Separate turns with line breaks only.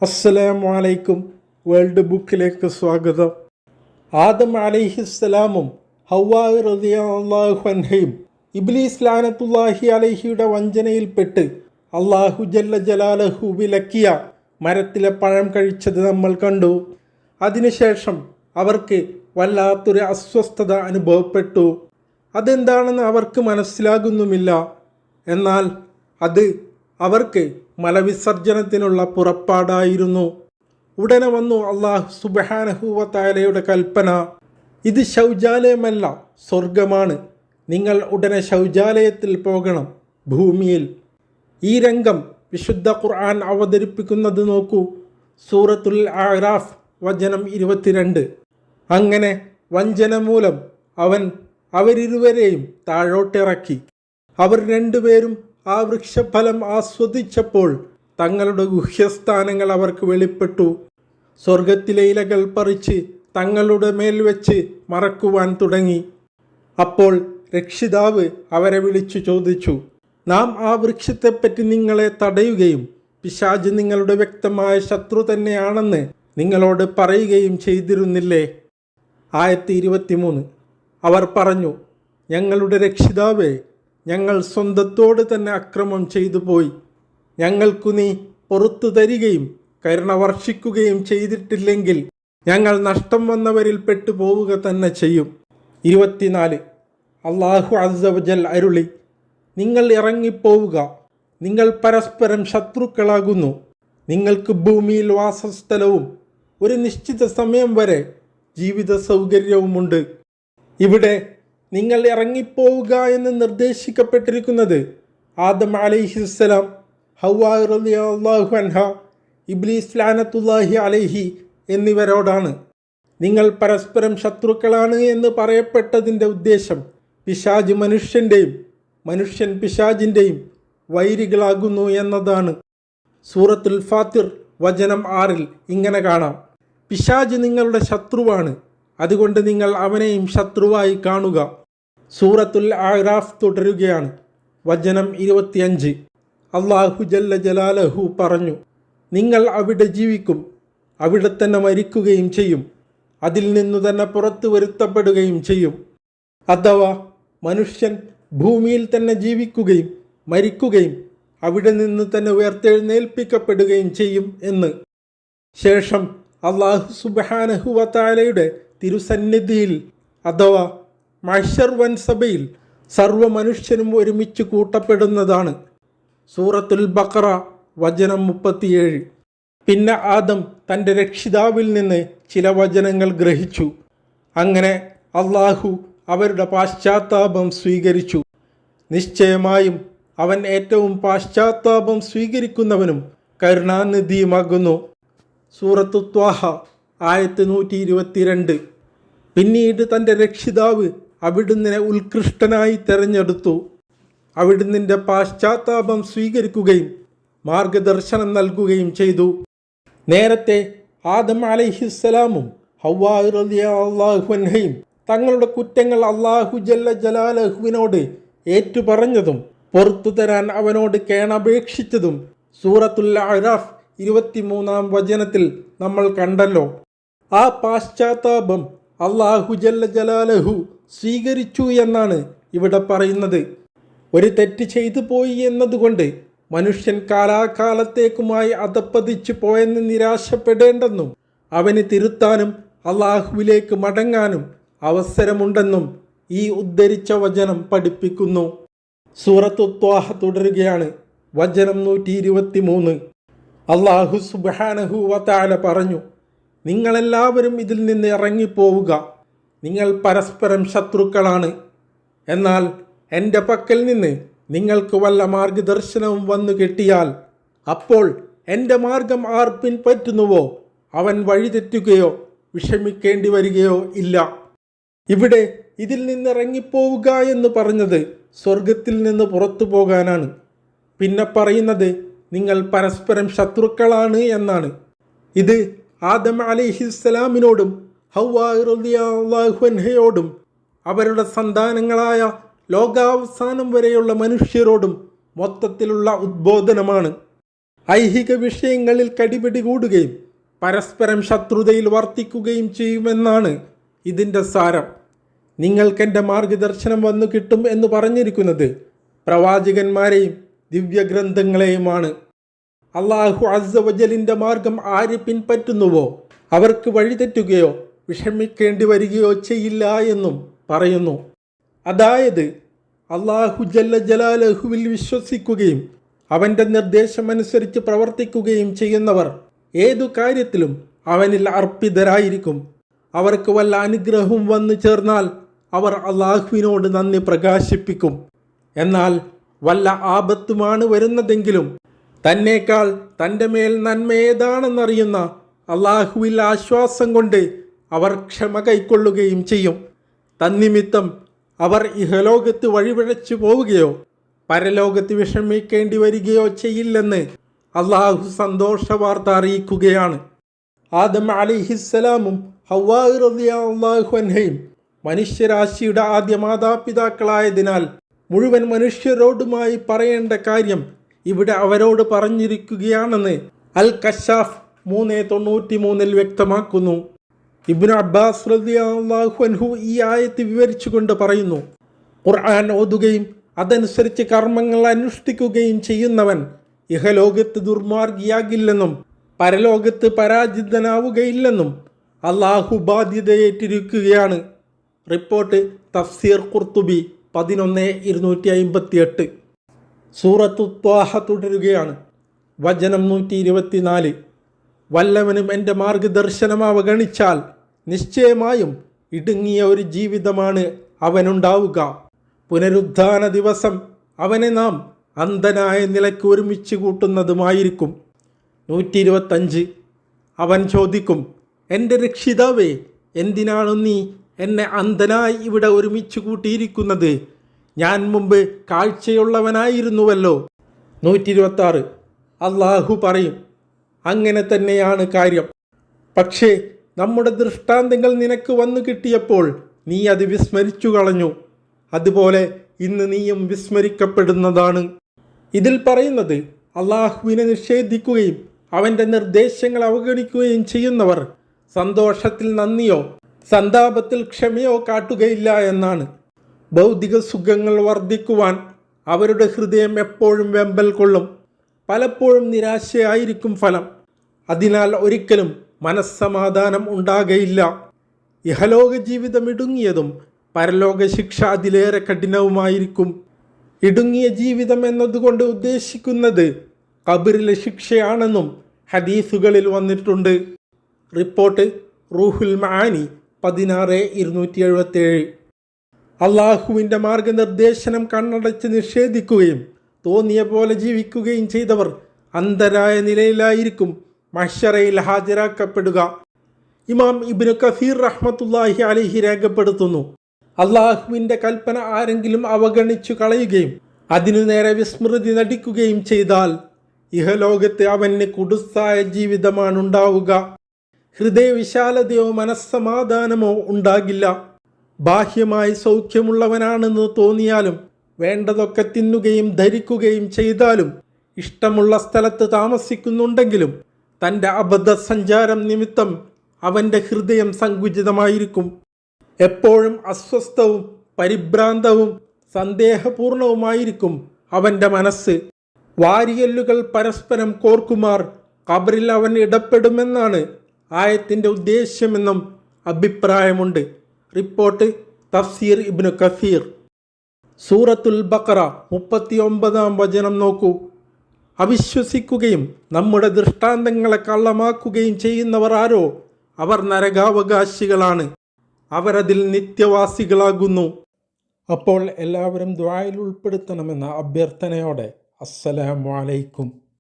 അസ്സലാമു അലൈക്കും. വേൾഡ് ബുക്കിലേക്ക് സ്വാഗതം. ആദം അലൈഹിസ്സലാമും ഹവ്വാ റളിയല്ലാഹു അൻഹയും ഇബ്ലീസ് ലഅനത്തുല്ലാഹി അലൈഹിയുടെ വഞ്ചനയിൽപ്പെട്ട് അല്ലാഹു ജല്ല ജലാലഹു വിലക്കിയ മരത്തിലെ പഴം കഴിച്ചത് നമ്മൾ കണ്ടു. അതിനുശേഷം അവർക്ക് വല്ലാത്തൊരു അസ്വസ്ഥത അനുഭവപ്പെട്ടു. അതെന്താണെന്ന് അവർക്ക് മനസ്സിലാകുന്നുമില്ല. എന്നാൽ അത് അവർക്ക് മലവിസർജനത്തിനുള്ള പുറപ്പാടായിരുന്നു. ഉടനെ വന്നു അല്ലാഹു സുബ്ഹാനഹു വ തആലയുടെ കൽപ്പന, ഇത് ശൗചാലയമല്ല, സ്വർഗമാണ്. നിങ്ങൾ ഉടനെ ശൗചാലയത്തിൽ പോകണം, ഭൂമിയിൽ. ഈ രംഗം വിശുദ്ധ ഖുർആൻ അവതരിപ്പിക്കുന്നത് നോക്കൂ. സൂറത്തുൽ അഅറാഫ് വചനം 22. അങ്ങനെ വഞ്ചന മൂലം അവൻ അവരിരുവരെയും താഴോട്ടിറക്കി. അവർ രണ്ടുപേരും ആ വൃക്ഷഫലം ആസ്വദിച്ചപ്പോൾ തങ്ങളുടെ ഗുഹ്യസ്ഥാനങ്ങൾ അവർക്ക് വെളിപ്പെട്ടു. സ്വർഗത്തിലെ ഇലകൾ പറിച്ച് തങ്ങളുടെ മേൽ വെച്ച് മറക്കുവാൻ തുടങ്ങി. അപ്പോൾ രക്ഷിതാവ് അവരെ വിളിച്ചു ചോദിച്ചു, നാം ആ വൃക്ഷത്തെപ്പറ്റി നിങ്ങളെ തടയുകയും പിശാച് നിങ്ങളുടെ വ്യക്തമായ ശത്രു തന്നെയാണെന്ന് നിങ്ങളോട് പറയുകയും ചെയ്തിരുന്നില്ലേ? ആയത്ത് 23. അവർ പറഞ്ഞു, ഞങ്ങളുടെ രക്ഷിതാവേ, ഞങ്ങൾ സ്വന്തത്തോട് തന്നെ അക്രമം ചെയ്തു പോയി. ഞങ്ങൾക്കു നീ പുറത്തു തരികയും കരുണ വർഷിക്കുകയും ചെയ്തിട്ടില്ലെങ്കിൽ ഞങ്ങൾ നഷ്ടം വന്നവരിൽ പെട്ടുപോവുക തന്നെ ചെയ്യും. 24. അല്ലാഹു അസ്സ വജൽ അരുളി, നിങ്ങൾ ഇറങ്ങിപ്പോവുക, നിങ്ങൾ പരസ്പരം ശത്രുക്കളാകുന്നു. നിങ്ങൾക്ക് ഭൂമിയിൽ വാസസ്ഥലവും ഒരു നിശ്ചിത സമയം വരെ ജീവിത സൗകര്യവുമുണ്ട്. ഇവിടെ നിങ്ങൾ ഇറങ്ങിപ്പോവുക എന്ന് നിർദ്ദേശിക്കപ്പെട്ടിരിക്കുന്നത് ആദം അലൈഹിസ്സലാം, ഹവ്വാ റളിയല്ലാഹു അൻഹ, ഇബ്ലീസ് ലഅനത്തുല്ലാഹി അലൈഹി എന്നിവരോടാണ്. നിങ്ങൾ പരസ്പരം ശത്രുക്കളാണ് എന്ന് പറയപ്പെട്ടതിൻ്റെ ഉദ്ദേശം പിശാച് മനുഷ്യൻ്റെയും മനുഷ്യൻ പിശാചിൻ്റെയും വൈരികളാകുന്നു എന്നതാണ്. സൂറത്തുൽ ഫാത്തിർ വചനം 6 ഇങ്ങനെ കാണാം, പിശാച് നിങ്ങളുടെ ശത്രുവാണ്, അതുകൊണ്ട് നിങ്ങൾ അവനെയും ശത്രുവായി കാണുക. സൂറത്തുൽ അഅറാഫ് തുടരുകയാണ്. വചനം 25. അല്ലാഹു ജല്ല ജലാലഹു പറഞ്ഞു, നിങ്ങൾ അവിടെ ജീവിക്കും, അവിടെ തന്നെ മരിക്കുകയും ചെയ്യും, അതിൽ നിന്നു തന്നെ പുറത്തു വരുത്തപ്പെടുകയും ചെയ്യും. അഥവാ മനുഷ്യൻ ഭൂമിയിൽ തന്നെ ജീവിക്കുകയും മരിക്കുകയും അവിടെ നിന്ന് തന്നെ ഉയർത്തെഴുന്നേൽപ്പിക്കപ്പെടുകയും ചെയ്യും എന്ന്. ശേഷം അല്ലാഹു സുബ്ഹാനഹു വ തആലയുടെ തിരുസന്നിധിയിൽ അഥവാ മഹ്ശർ വൻ സഭയിൽ സർവ്വ മനുഷ്യനും ഒരുമിച്ച് കൂട്ടപ്പെടുന്നതാണ്. സൂറത്തുൽ ബഖറ വചനം 37. പിന്നെ ആദം തൻ്റെ രക്ഷിതാവിൽ നിന്ന് ചില വചനങ്ങൾ ഗ്രഹിച്ചു. അങ്ങനെ അല്ലാഹു അവരുടെ പാശ്ചാത്താപം സ്വീകരിച്ചു. നിശ്ചയമായും അവൻ ഏറ്റവും പാശ്ചാത്താപം സ്വീകരിക്കുന്നവനും കരുണാനിധിയുമാകുന്നു. സൂറത്തു ത്വാഹ ആയത്ത് 122. പിന്നീട് തൻ്റെ രക്ഷിതാവ് അവിടുന്ന് ഉത്കൃഷ്ടനായി തെരഞ്ഞെടുത്തു. അവിടുന്നിൻ്റെ പാശ്ചാത്താപം സ്വീകരിക്കുകയും മാർഗദർശനം നൽകുകയും ചെയ്തു. നേരത്തെ ആദം അലൈഹിസ്സലാമും ഹവ്വാ റളിയല്ലാഹു അൻഹയും തങ്ങളുടെ കുറ്റങ്ങൾ അല്ലാഹു ജല്ല ജലാലഹുവിനോട് ഏറ്റുപറഞ്ഞതും പുറത്തു തരാൻ അവനോട് കേണപേക്ഷിച്ചതും സൂറത്തുൽ അഅറാഫ് 23 വചനത്തിൽ നമ്മൾ കണ്ടല്ലോ. ആ പാശ്ചാത്താപം അല്ലാഹു ജല്ല ജലാലഹു സ്വീകരിച്ചു എന്നാണ് ഇവിടെ പറയുന്നത്. ഒരു തെറ്റ് ചെയ്തു പോയി എന്നതുകൊണ്ട് മനുഷ്യൻ കാലാകാലത്തേക്കുമായി അധപ്പതിച്ചു പോയെന്ന് നിരാശപ്പെടേണ്ടെന്നും അവന് തിരുത്താനും അല്ലാഹുവിലേക്ക് മടങ്ങാനും അവസരമുണ്ടെന്നും ഈ ഉദ്ധരിച്ച വചനം പഠിപ്പിക്കുന്നു. സൂറത്തു ത്വാഹ തുടരുകയാണ്. വചനം 123. അല്ലാഹു സുബ്ഹാനഹു വ തആല പറഞ്ഞു, നിങ്ങളെല്ലാവരും ഇതിൽ നിന്ന് ഇറങ്ങിപ്പോവുക, നിങ്ങൾ പരസ്പരം ശത്രുക്കളാണ്. എന്നാൽ എൻ്റെ പക്കൽ നിന്ന് നിങ്ങൾക്ക് വല്ല മാർഗദർശനവും വന്നു കിട്ടിയാൽ അപ്പോൾ എൻ്റെ മാർഗം ആർ പിൻപറ്റുന്നുവോ അവൻ വഴിതെറ്റുകയോ വിഷമിക്കേണ്ടി വരികയോ ഇല്ല. ഇവിടെ ഇതിൽ നിന്നിറങ്ങിപ്പോവുക എന്ന് പറഞ്ഞത് സ്വർഗത്തിൽ നിന്ന് പുറത്തു പോകാനാണ്. പിന്നെ പറയുന്നത് നിങ്ങൾ പരസ്പരം ശത്രുക്കളാണ് എന്നാണ്. ഇത് ആദം അലൈഹിസ്സലാമിനോടും ഹവ്വാ റളിയല്ലാഹു അൻഹയോടും അവരുടെ സന്താനങ്ങളായ ലോകാവസാനം വരെയുള്ള മനുഷ്യരോടും മൊത്തത്തിലുള്ള ഉദ്ബോധനമാണ്. ഐഹിക വിഷയങ്ങളിൽ കടിപിടി കൂടുകയും പരസ്പരം ശത്രുതയിൽ വർത്തിക്കുകയും ചെയ്യുമെന്നാണ് ഇതിൻ്റെ സാരം. നിങ്ങൾക്കെൻ്റെ മാർഗദർശനം വന്നു കിട്ടും എന്ന് പറഞ്ഞിരിക്കുന്നത് പ്രവാചകന്മാരെയും ദിവ്യഗ്രന്ഥങ്ങളെയുമാണ്. അള്ളാഹു അസ്സ വജലിൻ്റെ മാർഗം ആര് പിൻപറ്റുന്നുവോ അവർക്ക് വഴിതെറ്റുകയോ വിഷമിക്കേണ്ടി വരികയോ ചെയ്യില്ല എന്നും പറയുന്നു. അതായത് അള്ളാഹു ജല്ല ജലാലഹുവിൽ വിശ്വസിക്കുകയും അവൻ്റെ നിർദ്ദേശമനുസരിച്ച് പ്രവർത്തിക്കുകയും ചെയ്യുന്നവർ ഏതു കാര്യത്തിലും അവനിൽ അർപ്പിതരായിരിക്കും. അവർക്ക് വല്ല അനുഗ്രഹവും വന്നു ചേർന്നാൽ അവർ അള്ളാഹുവിനോട് നന്ദി പ്രകാശിപ്പിക്കും. എന്നാൽ വല്ല ആപത്തുമാണ് വരുന്നതെങ്കിലും തന്നേക്കാൾ തൻ്റെ മേൽ നന്മ ഏതാണെന്നറിയുന്ന അള്ളാഹുവിൽ ആശ്വാസം കൊണ്ട് അവർ ക്ഷമ കൈക്കൊള്ളുകയും ചെയ്യും. തന്നിമിത്തം അവർ ഇഹലോകത്ത് വഴിപിഴച്ചു പോവുകയോ പരലോകത്ത് വിഷമിക്കേണ്ടി വരികയോ ചെയ്യില്ലെന്ന് അള്ളാഹു സന്തോഷ വാർത്ത അറിയിക്കുകയാണ്. ആദം അലൈഹിസ്സലാമും ഹവ്വാ റളിയല്ലാഹു അൻഹയും മനുഷ്യരാശിയുടെ ആദ്യ മാതാപിതാക്കളായതിനാൽ മുഴുവൻ മനുഷ്യരോടുമായി പറയേണ്ട കാര്യം ഇവിടെ അവരോട് പറഞ്ഞിരിക്കുകയാണെന്ന് അൽ കശാഫ് 3:93 വ്യക്തമാക്കുന്നു. ഇബ്നു അബ്ബാസ് റളിയല്ലാഹു അൻഹു ഈ ആയത്ത് വിവരിച്ചുകൊണ്ട് പറയുന്നു, ഖുർആൻ ഓതുകയും അതനുസരിച്ച് കർമ്മങ്ങൾ അനുഷ്ഠിക്കുകയും ചെയ്യുന്നവൻ ഇഹലോകത്ത് ദുർമാർഗിയാകില്ലെന്നും പരലോകത്ത് പരാജിതനാവുകയില്ലെന്നും അള്ളാഹു ബാധ്യതയേറ്റിരിക്കുകയാണ്. റിപ്പോർട്ട് തഫ്സീർ ഖുർത്തുബി 11:258. സൂറത്തു ത്വാഹ തുടരുകയാണ്. വചനം 124. വല്ലവനും എൻ്റെ മാർഗദർശനം അവഗണിച്ചാൽ നിശ്ചയമായും ഇടുങ്ങിയ ഒരു ജീവിതമാണ് അവനുണ്ടാവുക. പുനരുദ്ധാന ദിവസം അവനെ നാം അന്ധനായ നിലയ്ക്ക് ഒരുമിച്ച് കൂട്ടുന്നതുമായിരിക്കും. 125. അവൻ ചോദിക്കും, എൻ്റെ രക്ഷിതാവേ, എന്തിനാണു നീ എന്നെ അന്ധനായി ഇവിടെ ഒരുമിച്ച് കൂട്ടിയിരിക്കുന്നത്? ഞാൻ മുമ്പ് കാഴ്ചയുള്ളവനായിരുന്നുവല്ലോ. 126. അള്ളാഹു പറയും, അങ്ങനെ തന്നെയാണ് കാര്യം. പക്ഷേ നമ്മുടെ ദൃഷ്ടാന്തങ്ങൾ നിനക്ക് വന്നു കിട്ടിയപ്പോൾ നീ അത് വിസ്മരിച്ചു കളഞ്ഞു. അതുപോലെ ഇന്ന് നീയും വിസ്മരിക്കപ്പെടുന്നതാണ്. ഇതിൽ പറയുന്നത് അള്ളാഹുവിനെ നിഷേധിക്കുകയും അവൻ്റെ നിർദ്ദേശങ്ങൾ അവഗണിക്കുകയും ചെയ്യുന്നവർ സന്തോഷത്തിൽ നന്ദിയോ സന്താപത്തിൽ ക്ഷമയോ കാട്ടുകയില്ല എന്നാണ്. ഭൗതിക സുഖങ്ങൾ വർദ്ധിക്കുവാൻ അവരുടെ ഹൃദയം എപ്പോഴും വെമ്പൽ കൊള്ളും. പലപ്പോഴും നിരാശയായിരിക്കും ഫലം. അതിനാൽ ഒരിക്കലും മനസ്സമാധാനം ഉണ്ടാകയില്ല. ഇഹലോക ജീവിതം ഇടുങ്ങിയതും പരലോക ശിക്ഷ അതിലേറെ കഠിനവുമായിരിക്കും. ഇടുങ്ങിയ ജീവിതം എന്നതുകൊണ്ട് ഉദ്ദേശിക്കുന്നത് ഖബറിലെ ശിക്ഷയാണെന്നും ഹദീസുകളിൽ വന്നിട്ടുണ്ട്. റിപ്പോർട്ട് റൂഹുൽ മആനി 16:277. അള്ളാഹുവിൻ്റെ മാർഗനിർദ്ദേശനം കണ്ണടച്ച് നിഷേധിക്കുകയും തോന്നിയ പോലെ ജീവിക്കുകയും ചെയ്തവർ അന്ധരായ നിലയിലായിരിക്കും മഹ്ശറയിൽ ഹാജരാക്കപ്പെടുക. ഇമാം ഇബ്നു കസീർ റഹ്മത്തുള്ളാഹി അലൈഹി രേഖപ്പെടുത്തുന്നു, അള്ളാഹുവിൻ്റെ കൽപ്പന ആരെങ്കിലും അവഗണിച്ചു കളയുകയും അതിനു നേരെ വിസ്മൃതി നടിക്കുകയും ചെയ്താൽ ഇഹലോകത്ത് അവന് കുടുസായ ജീവിതമാണ് ഉണ്ടാവുക. ഹൃദയവിശാലതയോ മനസ്സമാധാനമോ ഉണ്ടാകില്ല. ബാഹ്യമായി സൗഖ്യമുള്ളവനാണെന്ന് തോന്നിയാലും വേണ്ടതൊക്കെ തിന്നുകയും ധരിക്കുകയും ചെയ്താലും ഇഷ്ടമുള്ള സ്ഥലത്ത് താമസിക്കുന്നുണ്ടെങ്കിലും തൻ്റെ അബദ്ധസഞ്ചാരം നിമിത്തം അവൻ്റെ ഹൃദയം സങ്കുചിതമായിരിക്കും. എപ്പോഴും അസ്വസ്ഥവും പരിഭ്രാന്തവും സന്ദേഹപൂർണവുമായിരിക്കും അവൻ്റെ മനസ്സ്. വാരിയല്ലുകൾ പരസ്പരം കോർക്കുമാർ ഖബറിൽ അവൻ ഇടപെടുമെന്നാണ് ആയത്തിൻ്റെ ഉദ്ദേശ്യമെന്നും അഭിപ്രായമുണ്ട്. റിപ്പോർട്ട് തഫ്സീർ ഇബ്നു കസീർ. സൂറത്തുൽ ബഖറ 39-ാം വചനം നോക്കൂ. അവിശ്വസിക്കുകയും നമ്മുടെ ദൃഷ്ടാന്തങ്ങളെ കള്ളമാക്കുകയും ചെയ്യുന്നവർ ആരോ അവർ നരകാവകാശികളാണ്, അവരതിൽ നിത്യവാസികളാകുന്നു. അപ്പോൾ എല്ലാവരും ദുആയിൽ ഉൾപ്പെടുത്തണമെന്ന അഭ്യർത്ഥനയോടെ അസ്സലാമു അലൈക്കും.